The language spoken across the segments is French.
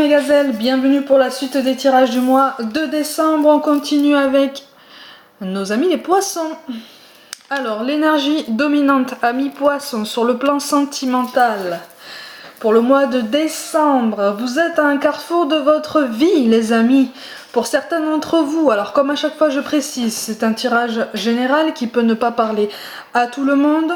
mes gazelles, bienvenue pour la suite des tirages du mois de décembre. On continue avec nos amis les poissons. Alors, l'énergie dominante amis poissons sur le plan sentimental pour le mois de décembre. Vous êtes à un carrefour de votre vie, les amis. Pour certains d'entre vous, alors comme à chaque fois je précise, c'est un tirage général qui peut ne pas parler à tout le monde.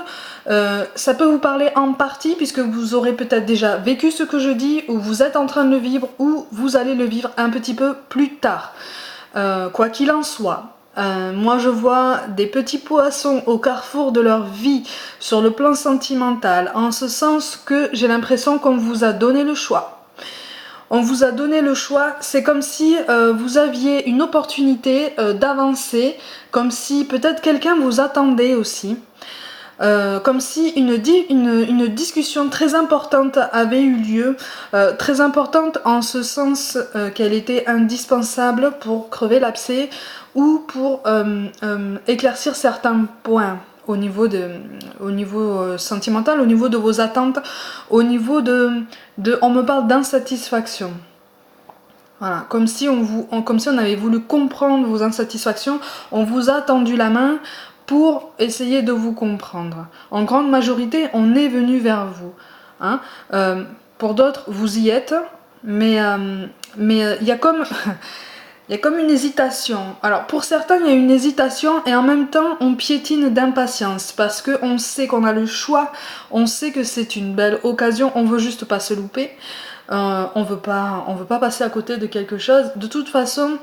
Ça peut vous parler en partie puisque vous aurez peut-être déjà vécu ce que je dis, ou vous êtes en train de le vivre, ou vous allez le vivre un petit peu plus tard. Quoi qu'il en soit, moi je vois des petits poissons au carrefour de leur vie sur le plan sentimental, en ce sens que j'ai l'impression qu'on vous a donné le choix. On vous a donné le choix, c'est comme si vous aviez une opportunité d'avancer, comme si peut-être quelqu'un vous attendait aussi, comme si une discussion très importante avait eu lieu, très importante en ce sens qu'elle était indispensable pour crever l'abcès ou pour éclaircir certains points au niveau sentimental, au niveau de vos attentes, au niveau on me parle d'insatisfaction. Voilà, comme si on avait voulu comprendre vos insatisfactions, on vous a tendu la main pour essayer de vous comprendre. En grande majorité, on est venu vers vous. Hein. Pour d'autres, vous y êtes, mais il y a comme... Il y a comme une hésitation. Alors pour certains, il y a une hésitation et en même temps, on piétine d'impatience parce qu'on sait qu'on a le choix, on sait que c'est une belle occasion, on veut juste pas se louper. On veut pas passer à côté de quelque chose. De toute façon,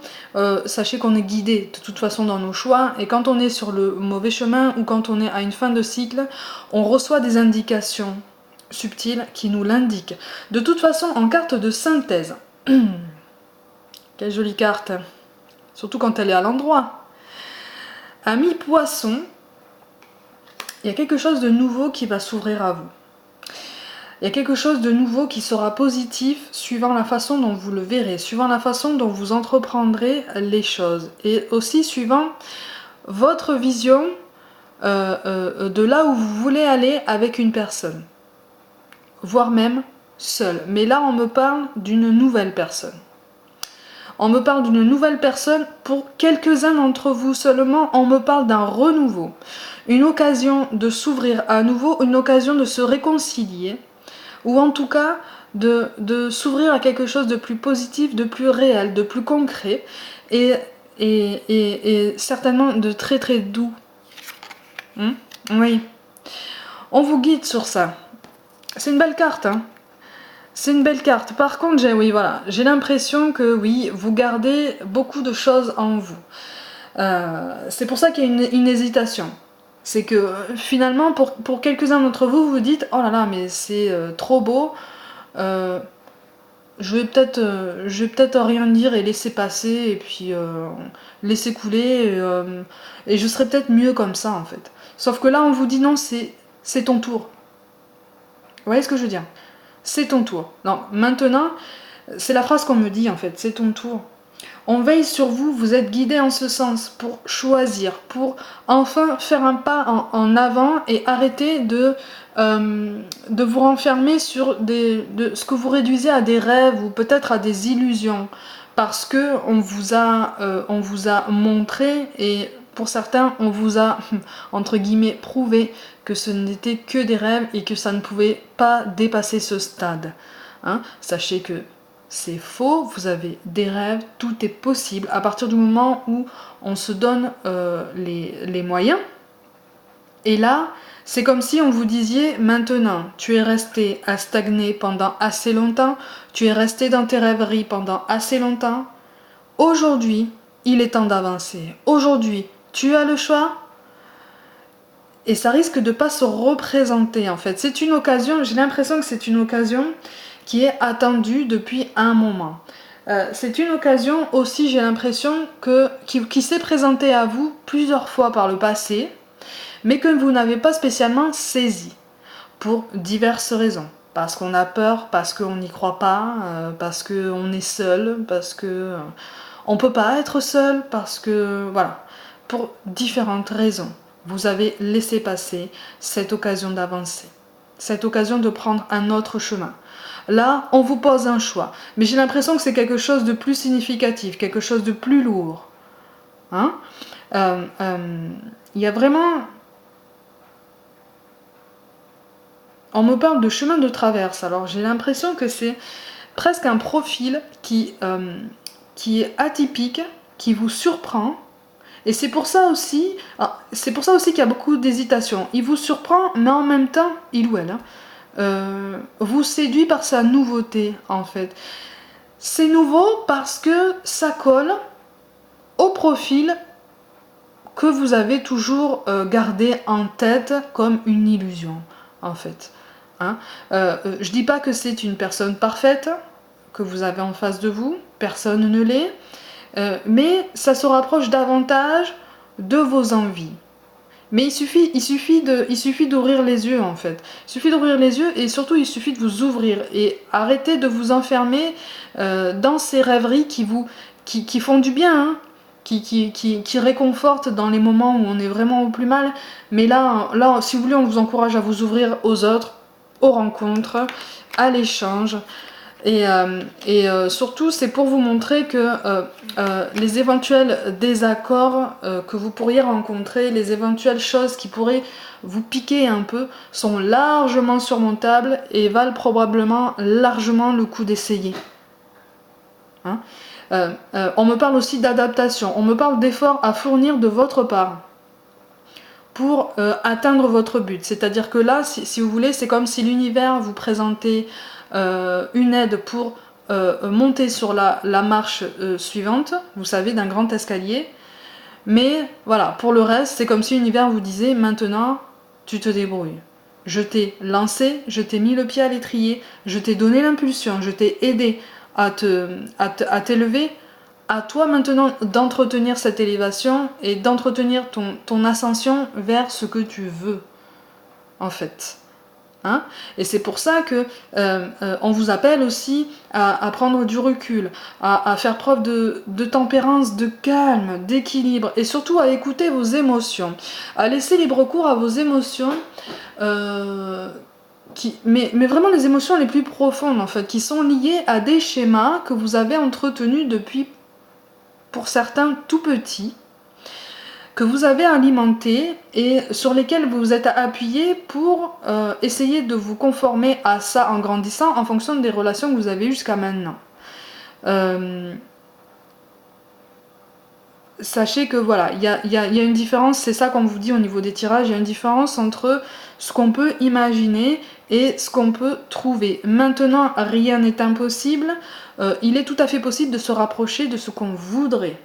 sachez qu'on est guidé de toute façon dans nos choix, et quand on est sur le mauvais chemin ou quand on est à une fin de cycle, on reçoit des indications subtiles qui nous l'indiquent. De toute façon, en carte de synthèse, quelle jolie carte, surtout quand elle est à l'endroit. Ami poisson, il y a quelque chose de nouveau qui va s'ouvrir à vous. Il y a quelque chose de nouveau qui sera positif suivant la façon dont vous le verrez, suivant la façon dont vous entreprendrez les choses, et aussi suivant votre vision de là où vous voulez aller avec une personne, voire même seul. Mais là, on me parle d'une nouvelle personne. On me parle d'une nouvelle personne, pour quelques-uns d'entre vous seulement, on me parle d'un renouveau. Une occasion de s'ouvrir à nouveau, une occasion de se réconcilier, ou en tout cas de s'ouvrir à quelque chose de plus positif, de plus réel, de plus concret, et certainement de très très doux. Oui. On vous guide sur ça. C'est une belle carte, hein. C'est une belle carte. Par contre, j'ai l'impression que oui, vous gardez beaucoup de choses en vous. C'est pour ça qu'il y a une hésitation. C'est que finalement, pour quelques-uns d'entre vous, vous dites « Oh là là, mais c'est trop beau, je vais peut-être rien dire et laisser passer, et puis laisser couler, et je serai peut-être mieux comme ça, en fait. » Sauf que là, on vous dit « Non, c'est ton tour. » Vous voyez ce que je veux dire ? C'est ton tour. Non, maintenant, c'est la phrase qu'on me dit en fait, c'est ton tour. On veille sur vous, vous êtes guidé en ce sens pour choisir, pour enfin faire un pas en avant et arrêter de vous renfermer sur ce que vous réduisez à des rêves ou peut-être à des illusions, parce que on vous a montré, et pour certains, on vous a, entre guillemets, prouvé que ce n'était que des rêves et que ça ne pouvait pas dépasser ce stade. Hein. Sachez que c'est faux, vous avez des rêves, tout est possible à partir du moment où on se donne les moyens. Et là, c'est comme si on vous disait, maintenant, tu es resté à stagner pendant assez longtemps, tu es resté dans tes rêveries pendant assez longtemps. Aujourd'hui, il est temps d'avancer. Aujourd'hui, tu as le choix. Et ça risque de ne pas se représenter en fait. C'est une occasion, j'ai l'impression que c'est une occasion qui est attendue depuis un moment. C'est une occasion aussi, j'ai l'impression, qui s'est présentée à vous plusieurs fois par le passé, mais que vous n'avez pas spécialement saisi, pour diverses raisons. Parce qu'on a peur, parce qu'on n'y croit pas, parce qu'on est seul, parce que on ne peut pas être seul, parce que... voilà, pour différentes raisons. Vous avez laissé passer cette occasion d'avancer. cette occasion de prendre un autre chemin. Là, on vous pose un choix. Mais j'ai l'impression que c'est quelque chose de plus significatif, quelque chose de plus lourd. Hein? Il y a vraiment... On me parle de chemin de traverse. Alors j'ai l'impression que c'est presque un profil qui est atypique, qui vous surprend. Et c'est pour ça aussi qu'il y a beaucoup d'hésitation. Il vous surprend, mais en même temps, il ou elle, vous séduit par sa nouveauté, en fait. C'est nouveau parce que ça colle au profil que vous avez toujours gardé en tête comme une illusion, en fait. Hein, je dis pas que c'est une personne parfaite que vous avez en face de vous, personne ne l'est, mais ça se rapproche davantage de vos envies. Mais il suffit d'ouvrir les yeux, en fait. Il suffit d'ouvrir les yeux et surtout il suffit de vous ouvrir et arrêter de vous enfermer dans ces rêveries qui font du bien, hein, qui réconfortent dans les moments où on est vraiment au plus mal. Mais là, si vous voulez, on vous encourage à vous ouvrir aux autres, aux rencontres, à l'échange. Et surtout, c'est pour vous montrer que les éventuels désaccords que vous pourriez rencontrer, les éventuelles choses qui pourraient vous piquer un peu, sont largement surmontables et valent probablement largement le coup d'essayer. Hein, on me parle aussi d'adaptation, on me parle d'efforts à fournir de votre part pour atteindre votre but. C'est-à-dire que là, si vous voulez, c'est comme si l'univers vous présentait une aide pour monter sur la marche suivante, vous savez, d'un grand escalier. Mais voilà, pour le reste, c'est comme si l'univers vous disait, maintenant, tu te débrouilles. Je t'ai lancé, je t'ai mis le pied à l'étrier, je t'ai donné l'impulsion, je t'ai aidé à t'élever. À toi maintenant d'entretenir cette élévation et d'entretenir ton ascension vers ce que tu veux, en fait. Hein, et c'est pour ça que on vous appelle aussi à prendre du recul, à faire preuve de tempérance, de calme, d'équilibre, et surtout à écouter vos émotions, à laisser libre cours à vos émotions, mais vraiment les émotions les plus profondes, en fait, qui sont liées à des schémas que vous avez entretenus depuis, pour certains, tout petits, que vous avez alimenté et sur lesquels vous vous êtes appuyé pour essayer de vous conformer à ça en grandissant en fonction des relations que vous avez eues jusqu'à maintenant. Sachez que voilà, il y a une différence, c'est ça qu'on vous dit au niveau des tirages, il y a une différence entre ce qu'on peut imaginer et ce qu'on peut trouver. Maintenant, rien n'est impossible, il est tout à fait possible de se rapprocher de ce qu'on voudrait,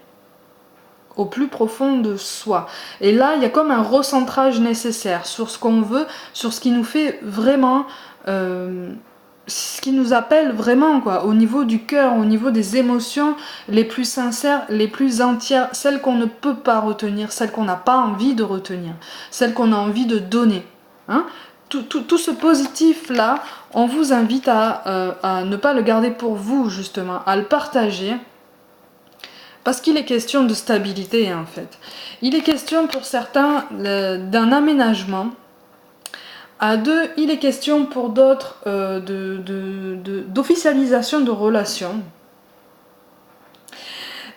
au plus profond de soi. Et là, il y a comme un recentrage nécessaire sur ce qu'on veut, sur ce qui nous fait vraiment, ce qui nous appelle vraiment, quoi, au niveau du cœur, au niveau des émotions les plus sincères, les plus entières, celles qu'on ne peut pas retenir, celles qu'on n'a pas envie de retenir, celles qu'on a envie de donner. Hein, tout ce positif-là, on vous invite à ne pas le garder pour vous, justement, à le partager. Parce qu'il est question de stabilité, en fait. Il est question pour certains d'un aménagement. À deux, il est question pour d'autres d'officialisation de relations.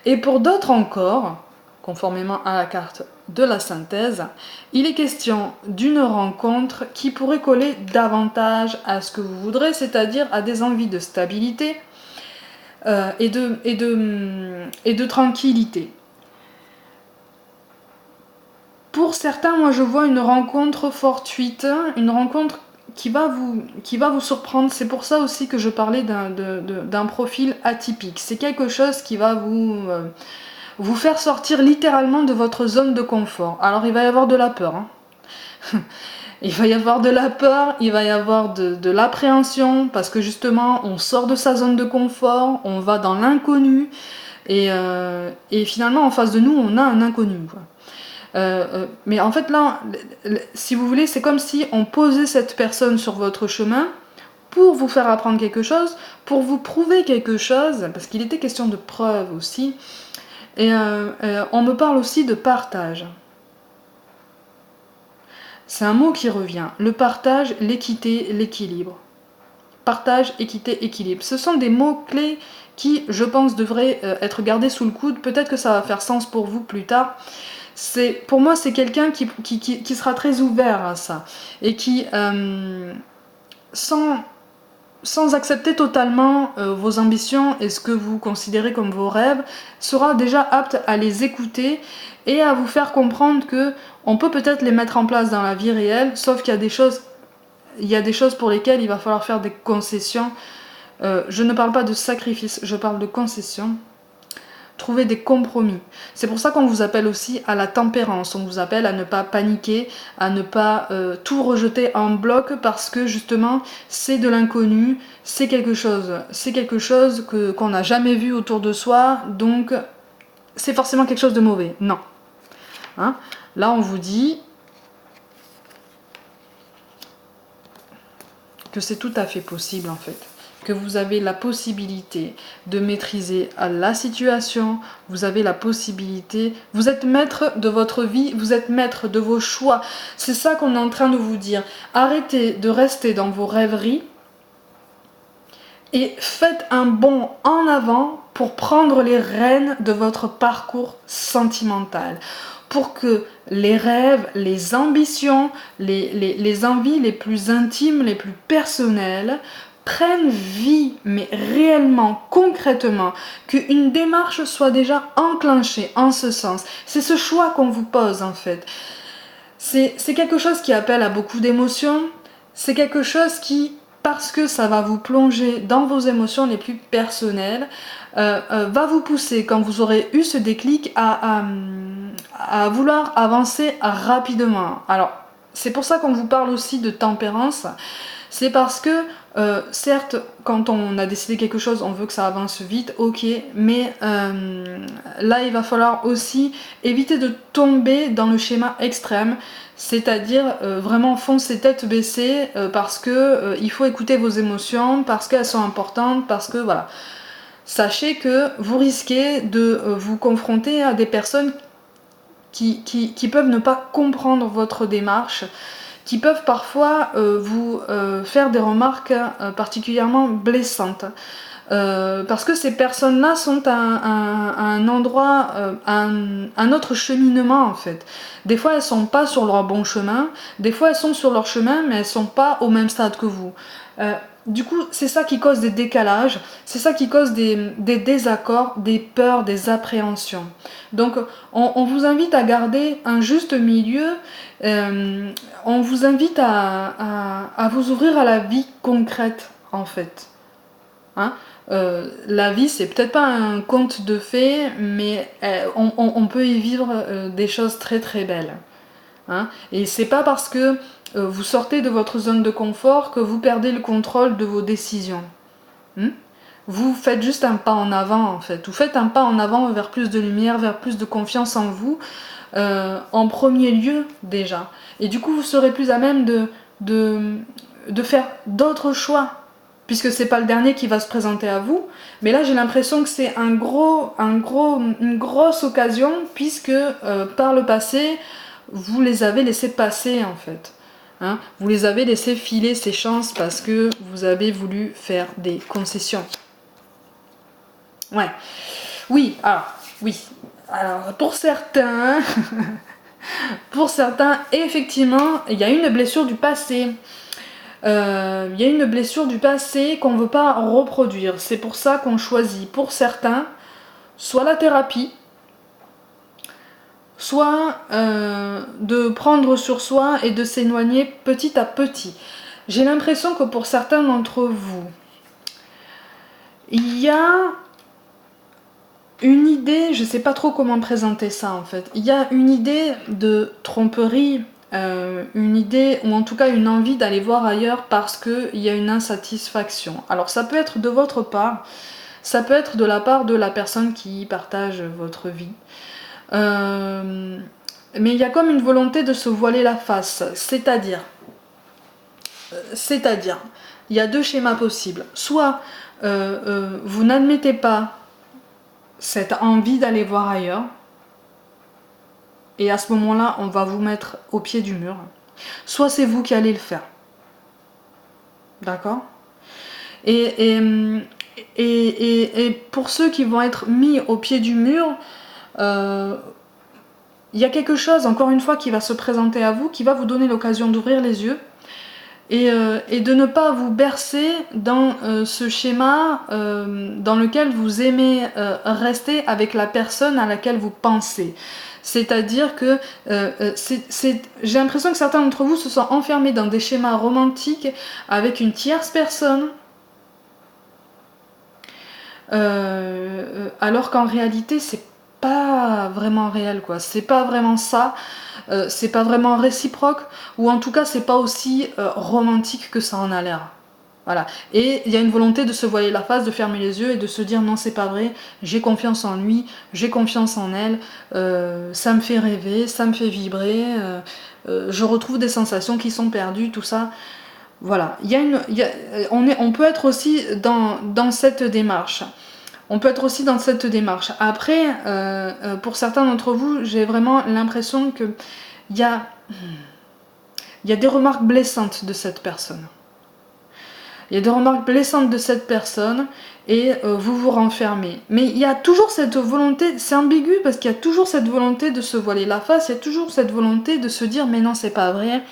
Et pour d'autres encore, conformément à la carte de la synthèse, il est question d'une rencontre qui pourrait coller davantage à ce que vous voudrez, c'est-à-dire à des envies de stabilité, et de tranquillité. Pour certains, moi je vois une rencontre fortuite, une rencontre qui va vous surprendre. C'est pour ça aussi que je parlais d'un profil atypique. C'est quelque chose qui va vous faire sortir littéralement de votre zone de confort. Alors il va y avoir de la peur, hein. Il va y avoir de la peur, il va y avoir de l'appréhension, parce que justement, on sort de sa zone de confort, on va dans l'inconnu, et finalement, en face de nous, on a un inconnu, quoi. Mais en fait, là, si vous voulez, c'est comme si on posait cette personne sur votre chemin pour vous faire apprendre quelque chose, pour vous prouver quelque chose, parce qu'il était question de preuve aussi, et on me parle aussi de partage. c'est un mot qui revient. Le partage, l'équité, l'équilibre. Partage, équité, équilibre. Ce sont des mots-clés qui, je pense, devraient être gardés sous le coude. Peut-être que ça va faire sens pour vous plus tard. Pour moi, c'est quelqu'un qui sera très ouvert à ça. Et qui, sans accepter totalement vos ambitions et ce que vous considérez comme vos rêves, sera déjà apte à les écouter et à vous faire comprendre que on peut peut-être les mettre en place dans la vie réelle, sauf qu'il y a des choses pour lesquelles il va falloir faire des concessions. Je ne parle pas de sacrifice, je parle de concessions. Trouver des compromis. C'est pour ça qu'on vous appelle aussi à la tempérance, on vous appelle à ne pas paniquer, à ne pas tout rejeter en bloc parce que justement c'est de l'inconnu, c'est quelque chose qu'on n'a jamais vu autour de soi, donc c'est forcément quelque chose de mauvais. Non. Hein? Là on vous dit que c'est tout à fait possible en fait. Que vous avez la possibilité de maîtriser la situation, vous avez la possibilité, vous êtes maître de votre vie, vous êtes maître de vos choix. C'est ça qu'on est en train de vous dire. Arrêtez de rester dans vos rêveries et faites un bond en avant pour prendre les rênes de votre parcours sentimental. Pour que les rêves, les ambitions, les envies les plus intimes, les plus personnelles, prennent vie, mais réellement, concrètement, qu'une démarche soit déjà enclenchée en ce sens. C'est ce choix qu'on vous pose en fait. C'est quelque chose qui appelle à beaucoup d'émotions, c'est quelque chose qui, parce que ça va vous plonger dans vos émotions les plus personnelles, va vous pousser, quand vous aurez eu ce déclic, à vouloir avancer rapidement. Alors, c'est pour ça qu'on vous parle aussi de tempérance. C'est parce que, certes, quand on a décidé quelque chose, on veut que ça avance vite, ok, mais là, il va falloir aussi éviter de tomber dans le schéma extrême, c'est-à-dire vraiment foncer tête baissée, parce que il faut écouter vos émotions, parce qu'elles sont importantes, parce que voilà. Sachez que vous risquez de vous confronter à des personnes qui peuvent ne pas comprendre votre démarche, qui peuvent parfois vous faire des remarques particulièrement blessantes. Parce que ces personnes-là sont à un endroit, un autre cheminement en fait. Des fois elles sont pas sur leur bon chemin, des fois elles sont sur leur chemin mais elles sont pas au même stade que vous. Du coup c'est ça qui cause des décalages, c'est ça qui cause des désaccords, des peurs, des appréhensions. Donc on vous invite à garder un juste milieu, on vous invite à vous ouvrir à la vie concrète en fait. Hein? La vie, c'est peut-être pas un conte de fées, mais on peut y vivre des choses très très belles. Hein? Et c'est pas parce que vous sortez de votre zone de confort que vous perdez le contrôle de vos décisions. Vous faites juste un pas en avant en fait. Vous faites un pas en avant vers plus de lumière, vers plus de confiance en vous, en premier lieu déjà. Et du coup, vous serez plus à même de faire d'autres choix. Puisque c'est pas le dernier qui va se présenter à vous, mais là j'ai l'impression que c'est une grosse occasion, puisque par le passé, vous les avez laissés passer en fait. Hein, vous les avez laissés filer ces chances parce que vous avez voulu faire des concessions. Ouais. Oui, alors pour certains, effectivement, il y a une blessure du passé. Il y a une blessure du passé qu'on ne veut pas reproduire. C'est pour ça qu'on choisit pour certains soit la thérapie, soit de prendre sur soi et de s'éloigner petit à petit. J'ai l'impression que pour certains d'entre vous, il y a une idée, je ne sais pas trop comment présenter ça en fait, il y a une idée de tromperie, une idée, ou en tout cas une envie d'aller voir ailleurs parce qu'il y a une insatisfaction. Alors ça peut être de votre part, ça peut être de la part de la personne qui partage votre vie. Mais il y a comme une volonté de se voiler la face, c'est-à-dire, il y a deux schémas possibles. Soit vous n'admettez pas cette envie d'aller voir ailleurs, et à ce moment-là, on va vous mettre au pied du mur. soit c'est vous qui allez le faire. D'accord? Et pour ceux qui vont être mis au pied du mur, il y a quelque chose, encore une fois, qui va se présenter à vous, qui va vous donner l'occasion d'ouvrir les yeux et de ne pas vous bercer dans ce schéma dans lequel vous aimez rester avec la personne à laquelle vous pensez. C'est-à-dire que j'ai l'impression que certains d'entre vous se sont enfermés dans des schémas romantiques avec une tierce personne, alors qu'en réalité c'est pas vraiment réel, quoi. C'est pas vraiment ça, c'est pas vraiment réciproque, ou en tout cas c'est pas aussi romantique que ça en a l'air. Voilà. Et il y a une volonté de se voiler la face, de fermer les yeux et de se dire non, c'est pas vrai, j'ai confiance en lui, j'ai confiance en elle, ça me fait rêver, ça me fait vibrer, je retrouve des sensations qui sont perdues, tout ça. Voilà. On peut être aussi dans cette démarche. On peut être aussi dans cette démarche. Après, pour certains d'entre vous, j'ai vraiment l'impression qu'il y a des remarques blessantes de cette personne. Il y a des remarques blessantes de cette personne et vous vous renfermez. Mais il y a toujours cette volonté, c'est ambigu parce qu'il y a toujours cette volonté de se voiler la face, il y a toujours cette volonté de se dire mais non, c'est pas vrai.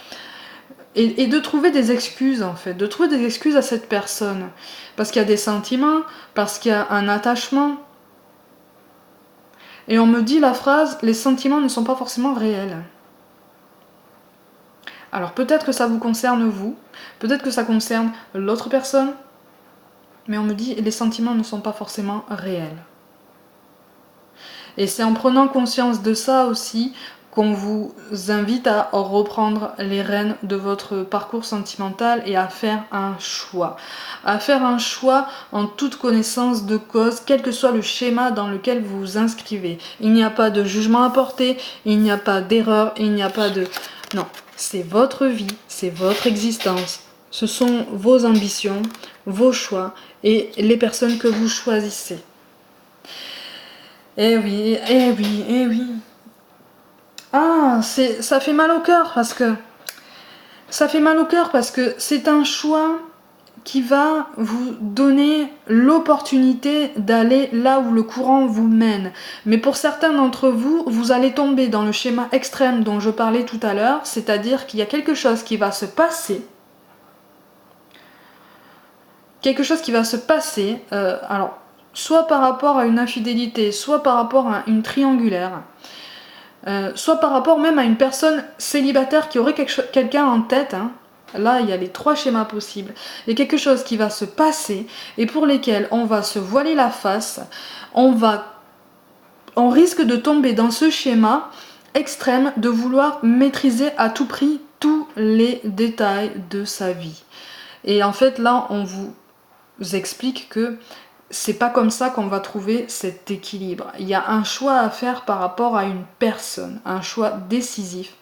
Et de trouver des excuses en fait, de trouver des excuses à cette personne. Parce qu'il y a des sentiments, parce qu'il y a un attachement. Et on me dit la phrase, les sentiments ne sont pas forcément réels. Alors peut-être que ça vous concerne vous, peut-être que ça concerne l'autre personne, mais on me dit les sentiments ne sont pas forcément réels. Et c'est en prenant conscience de ça aussi qu'on vous invite à reprendre les rênes de votre parcours sentimental et à faire un choix. À faire un choix en toute connaissance de cause, quel que soit le schéma dans lequel vous vous inscrivez. Il n'y a pas de jugement à porter, il n'y a pas d'erreur, il n'y a pas de... Non, c'est votre vie, c'est votre existence. Ce sont vos ambitions, vos choix et les personnes que vous choisissez. Eh oui, eh oui, eh oui. Ah, ça fait mal au cœur parce que... Ça fait mal au cœur parce que c'est un choix qui va vous donner l'opportunité d'aller là où le courant vous mène. Mais pour certains d'entre vous, vous allez tomber dans le schéma extrême dont je parlais tout à l'heure, c'est-à-dire qu'il y a quelque chose qui va se passer. Quelque chose qui va se passer, alors, soit par rapport à une infidélité, soit par rapport à une triangulaire, soit par rapport même à une personne célibataire qui aurait quelqu'un en tête, hein. Là, il y a les 3 schémas possibles. Il y a quelque chose qui va se passer et pour lesquels on va se voiler la face. On risque de tomber dans ce schéma extrême de vouloir maîtriser à tout prix tous les détails de sa vie. Et en fait, là, on vous explique que c'est pas comme ça qu'on va trouver cet équilibre. Il y a un choix à faire par rapport à une personne, un choix décisif,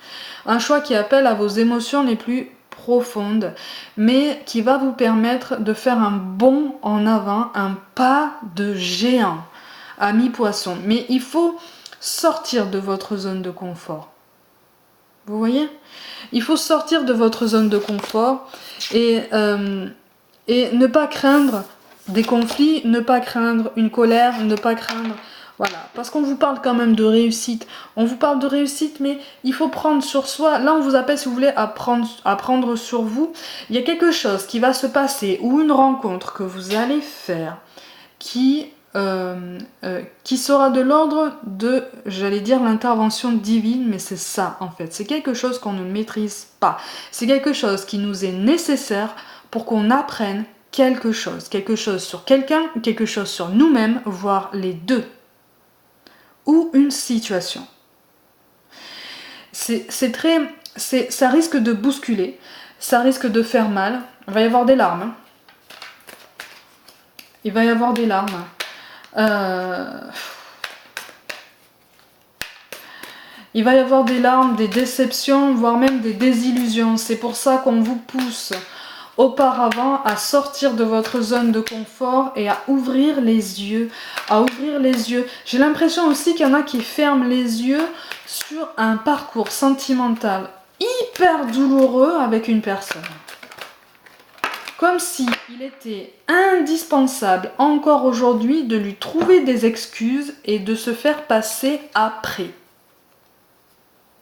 un choix qui appelle à vos émotions les plus profonde, mais qui va vous permettre de faire un bond en avant, un pas de géant, ami poisson. Mais il faut sortir de votre zone de confort. Vous voyez? Il faut sortir de votre zone de confort et ne pas craindre des conflits, ne pas craindre une colère, ne pas craindre... Voilà, parce qu'on vous parle quand même de réussite. On vous parle de réussite, mais il faut prendre sur soi. Là, on vous appelle, si vous voulez, à prendre sur vous. Il y a quelque chose qui va se passer, ou une rencontre que vous allez faire, qui sera de l'ordre de, j'allais dire, l'intervention divine, mais c'est ça, en fait. C'est quelque chose qu'on ne maîtrise pas. C'est quelque chose qui nous est nécessaire pour qu'on apprenne quelque chose sur quelqu'un, quelque chose sur nous-mêmes, voire les deux. Ou une situation. Ça risque de bousculer, ça risque de faire mal. Il va y avoir des larmes. Il va y avoir des larmes. Il va y avoir des larmes, des déceptions, voire même des désillusions. C'est pour ça qu'on vous pousse auparavant à sortir de votre zone de confort et à ouvrir les yeux. J'ai l'impression aussi qu'il y en a qui ferment les yeux sur un parcours sentimental hyper douloureux avec une personne. Comme si il était indispensable encore aujourd'hui de lui trouver des excuses et de se faire passer après.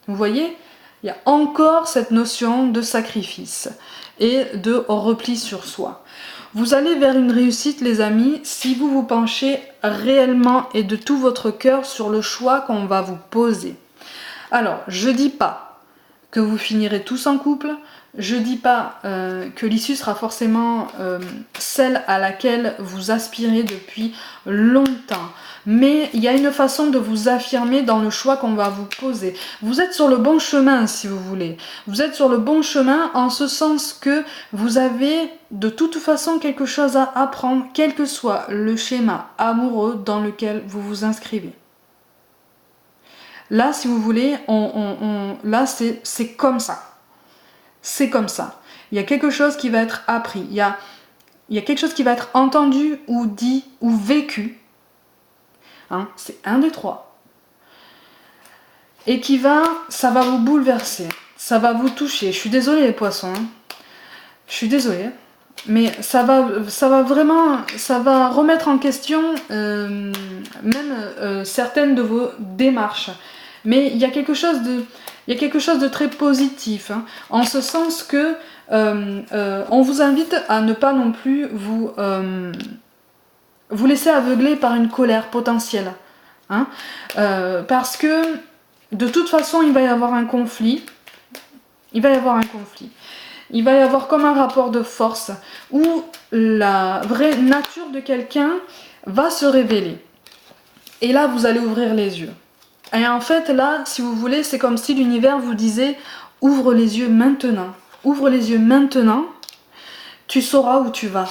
Vous voyez, il y a encore cette notion de sacrifice et de repli sur soi. Vous allez vers une réussite, les amis, si vous vous penchez réellement et de tout votre cœur sur le choix qu'on va vous poser. Alors, je dis pas que vous finirez tous en couple, je dis pas que l'issue sera forcément celle à laquelle vous aspirez depuis longtemps. Mais il y a une façon de vous affirmer dans le choix qu'on va vous poser. Vous êtes sur le bon chemin, si vous voulez. Vous êtes sur le bon chemin en ce sens que vous avez de toute façon quelque chose à apprendre, quel que soit le schéma amoureux dans lequel vous vous inscrivez. Là, si vous voulez, là, c'est comme ça. C'est comme ça. Il y a quelque chose qui va être appris. Il y a quelque chose qui va être entendu ou dit ou vécu. Hein, c'est un des trois. Et ça va vous bouleverser. Ça va vous toucher. Je suis désolée les poissons. Hein. Je suis désolée. Mais ça va vraiment, ça va remettre en question même certaines de vos démarches. Mais il y a quelque chose de très positif, hein, en ce sens que on vous invite à ne pas non plus vous laisser aveugler par une colère potentielle. Hein, parce que de toute façon, il va y avoir un conflit. Il va y avoir un conflit. Il va y avoir comme un rapport de force où la vraie nature de quelqu'un va se révéler. Et là, vous allez ouvrir les yeux. Et en fait, là, si vous voulez, c'est comme si l'univers vous disait « Ouvre les yeux maintenant. Ouvre les yeux maintenant. Tu sauras où tu vas,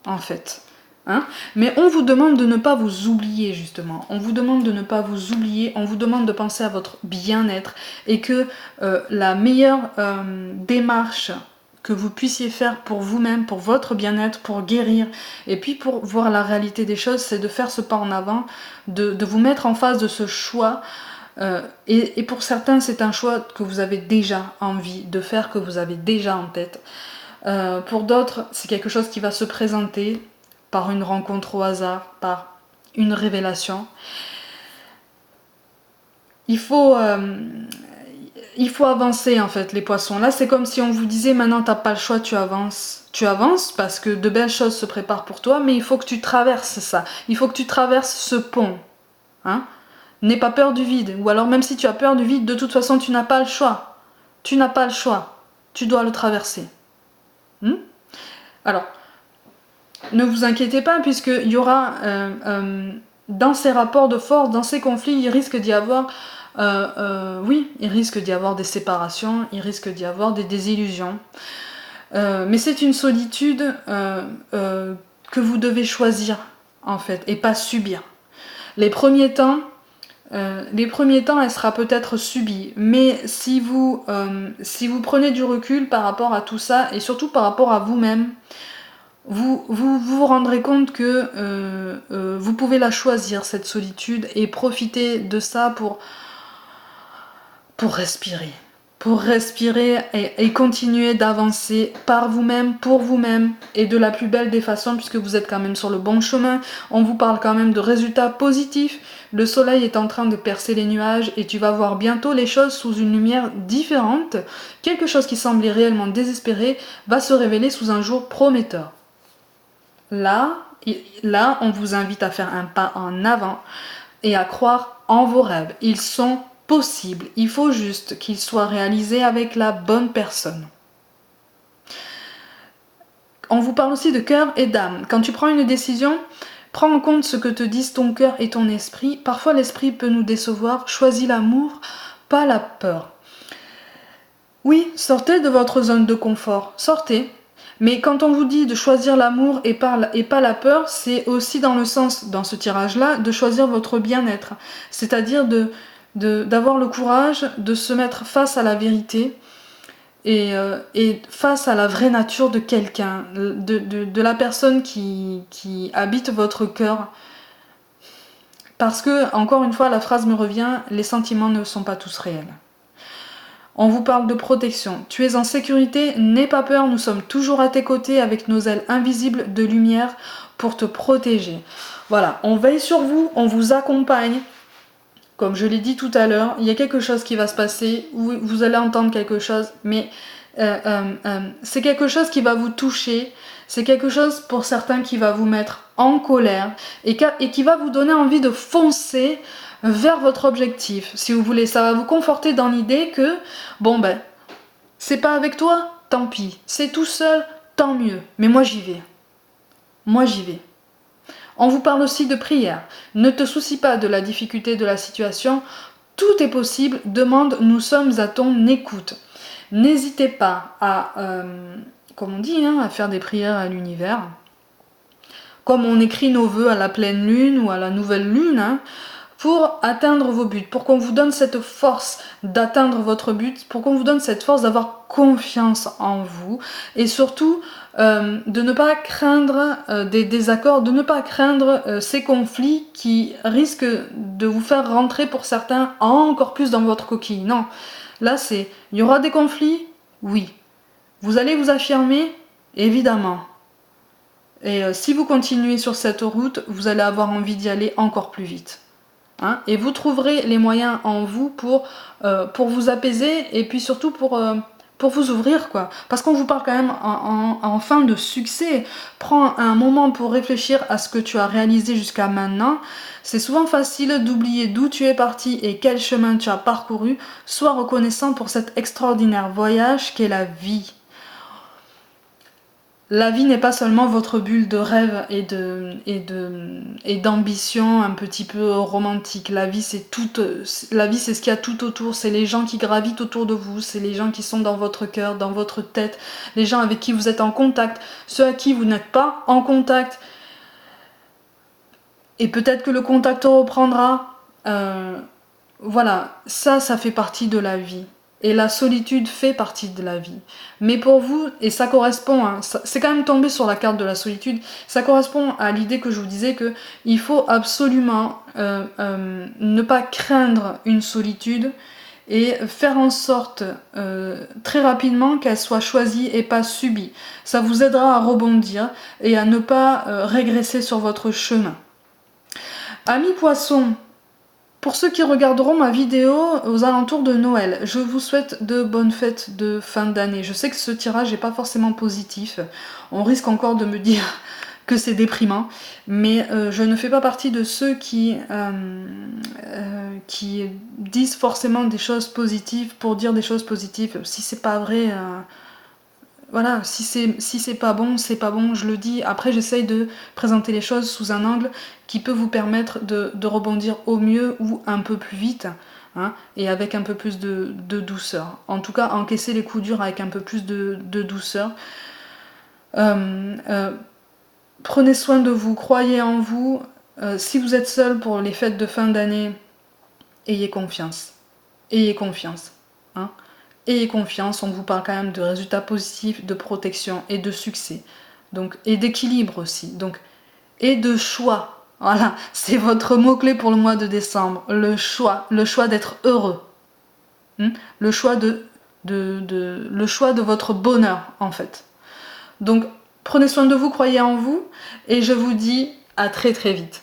en fait. » Hein, mais on vous demande de ne pas vous oublier, justement. On vous demande de ne pas vous oublier. On vous demande de penser à votre bien-être. Et que la meilleure démarche que vous puissiez faire pour vous-même, pour votre bien-être, pour guérir, et puis pour voir la réalité des choses, c'est de faire ce pas en avant, de vous mettre en face de ce choix. Et pour certains, c'est un choix que vous avez déjà envie de faire, que vous avez déjà en tête. Pour d'autres, c'est quelque chose qui va se présenter par une rencontre au hasard, par une révélation. Il faut avancer en fait, les poissons. Là, c'est comme si on vous disait maintenant, t'as pas le choix, tu avances. Tu avances parce que de belles choses se préparent pour toi, mais il faut que tu traverses ça. Il faut que tu traverses ce pont. Hein? N'aie pas peur du vide. Ou alors, même si tu as peur du vide, de toute façon, tu n'as pas le choix. Tu n'as pas le choix. Tu dois le traverser. Alors, ne vous inquiétez pas, puisqu'il y aura, dans ces rapports de force, dans ces conflits, il risque d'y avoir, il risque d'y avoir des séparations, il risque d'y avoir des désillusions. Mais c'est une solitude que vous devez choisir, en fait, et pas subir. Les premiers temps, elle sera peut-être subie, mais si vous prenez du recul par rapport à tout ça, et surtout par rapport à vous-même, vous rendrez compte que vous pouvez la choisir, cette solitude, et profiter de ça pour respirer. Pour respirer et continuer d'avancer par vous-même, pour vous-même, et de la plus belle des façons, puisque vous êtes quand même sur le bon chemin. On vous parle quand même de résultats positifs. Le soleil est en train de percer les nuages et tu vas voir bientôt les choses sous une lumière différente. Quelque chose qui semblait réellement désespéré va se révéler sous un jour prometteur. Là, on vous invite à faire un pas en avant et à croire en vos rêves. Ils sont possibles. Il faut juste qu'ils soient réalisés avec la bonne personne. On vous parle aussi de cœur et d'âme. Quand tu prends une décision, prends en compte ce que te disent ton cœur et ton esprit. Parfois, l'esprit peut nous décevoir. Choisis l'amour, pas la peur. Oui, sortez de votre zone de confort. Sortez. Mais quand on vous dit de choisir l'amour et pas la peur, c'est aussi dans le sens, dans ce tirage-là, de choisir votre bien-être. C'est-à-dire d'avoir le courage de se mettre face à la vérité et face à la vraie nature de quelqu'un, de la personne qui habite votre cœur. Parce que, encore une fois, la phrase me revient, les sentiments ne sont pas tous réels. On vous parle de protection. Tu es en sécurité, n'aie pas peur, nous sommes toujours à tes côtés avec nos ailes invisibles de lumière pour te protéger. Voilà, on veille sur vous, on vous accompagne. Comme je l'ai dit tout à l'heure, il y a quelque chose qui va se passer, vous allez entendre quelque chose, mais c'est quelque chose qui va vous toucher, c'est quelque chose pour certains qui va vous mettre en colère et qui va vous donner envie de foncer vers votre objectif. Si vous voulez, ça va vous conforter dans l'idée que, bon ben, c'est pas avec toi, tant pis, c'est tout seul, tant mieux, mais moi j'y vais. Moi j'y vais. On vous parle aussi de prière. Ne te soucie pas de la difficulté de la situation. Tout est possible. Demande, nous sommes à ton écoute. N'hésitez pas à, comme on dit, à faire des prières à l'univers. Comme on écrit nos vœux à la pleine lune ou à la nouvelle lune, pour atteindre vos buts, pour qu'on vous donne cette force d'atteindre votre but, pour qu'on vous donne cette force d'avoir confiance en vous et surtout de ne pas craindre des désaccords, de ne pas craindre ces conflits qui risquent de vous faire rentrer pour certains encore plus dans votre coquille. Non, là c'est, il y aura des conflits, oui. Vous allez vous affirmer, évidemment. Et si vous continuez sur cette route, vous allez avoir envie d'y aller encore plus vite. Et vous trouverez les moyens en vous pour vous apaiser et puis surtout pour vous ouvrir, quoi. Parce qu'on vous parle quand même en fin de succès. Prends un moment pour réfléchir à ce que tu as réalisé jusqu'à maintenant. C'est souvent facile d'oublier d'où tu es parti et quel chemin tu as parcouru. Sois reconnaissant pour cet extraordinaire voyage qu'est la vie. La vie n'est pas seulement votre bulle de rêve et d'ambition un petit peu romantique. La vie c'est ce qu'il y a tout autour, c'est les gens qui gravitent autour de vous, c'est les gens qui sont dans votre cœur, dans votre tête, les gens avec qui vous êtes en contact, ceux à qui vous n'êtes pas en contact. Et peut-être que le contact reprendra. Voilà, ça fait partie de la vie. Et la solitude fait partie de la vie. Mais pour vous, et ça correspond, c'est quand même tombé sur la carte de la solitude, ça correspond à l'idée que je vous disais que il faut absolument ne pas craindre une solitude et faire en sorte très rapidement qu'elle soit choisie et pas subie. Ça vous aidera à rebondir et à ne pas régresser sur votre chemin. Amis poissons, pour ceux qui regarderont ma vidéo aux alentours de Noël, je vous souhaite de bonnes fêtes de fin d'année. Je sais que ce tirage n'est pas forcément positif. On risque encore de me dire que c'est déprimant. Mais je ne fais pas partie de ceux qui disent forcément des choses positives pour dire des choses positives. Si c'est pas vrai... Voilà, si c'est pas bon, c'est pas bon, je le dis. Après, j'essaye de présenter les choses sous un angle qui peut vous permettre de rebondir au mieux ou un peu plus vite, et avec un peu plus de douceur. En tout cas, encaisser les coups durs avec un peu plus de douceur. Prenez soin de vous, croyez en vous. Si vous êtes seul pour les fêtes de fin d'année, ayez confiance. Ayez confiance. Ayez confiance, on vous parle quand même de résultats positifs, de protection et de succès. Donc, et d'équilibre aussi. Donc, et de choix. Voilà, c'est votre mot-clé pour le mois de décembre. Le choix d'être heureux. Le choix de votre bonheur, en fait. Donc, prenez soin de vous, croyez en vous, et je vous dis à très très vite.